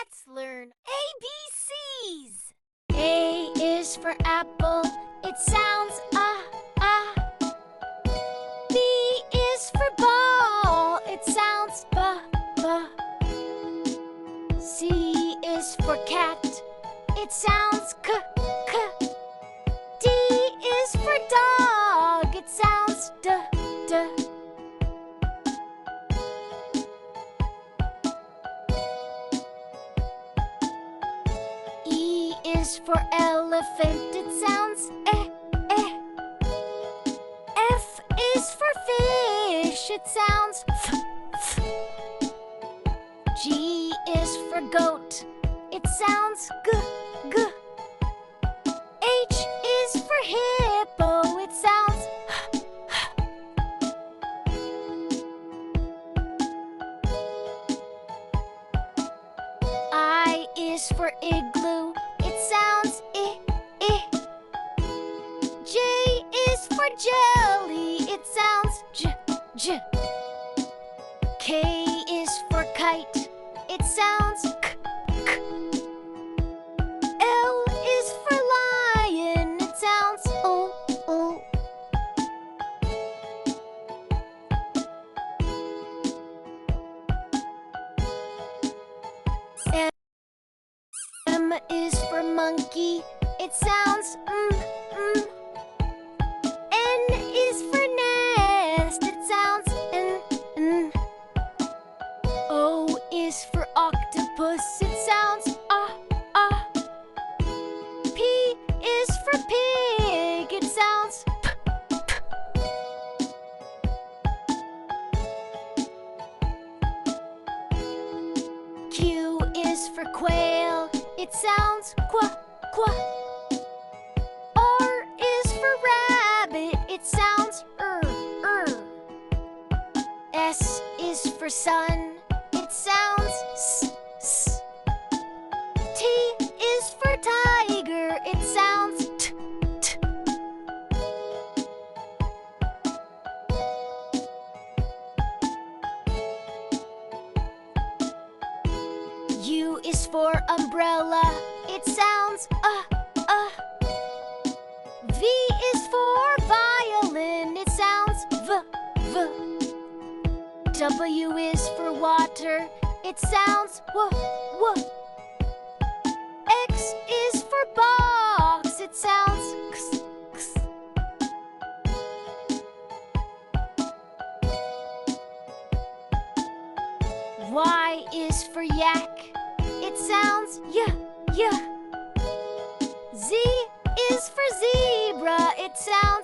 Let's learn ABCs. A is for apple, it sounds B is for ball, it sounds b. C is for cat, it sounds k. D is for dog, it sounds d. E is for elephant, it sounds eh. F is for fish, it sounds f. G is for goat, it sounds g. H is for hippo, it sounds h. I is for igloo, it sounds I. J is for jelly, it sounds j. K is for kite, it sounds k. L is for lion, it sounds o. M is for monkey, it sounds N is for nest, it sounds n. O is for octopus, it sounds P is for pig, it sounds p. Q is for quail, it sounds qua. R is for rabbit, it sounds S is for sun, it sounds s. T is for tiger, it sounds t. U is for umbrella, it sounds V is for violin, it sounds v. W is for water, it sounds w. X is for box, it sounds x. Y is for yak, it sounds y. Z is for zebra, it sounds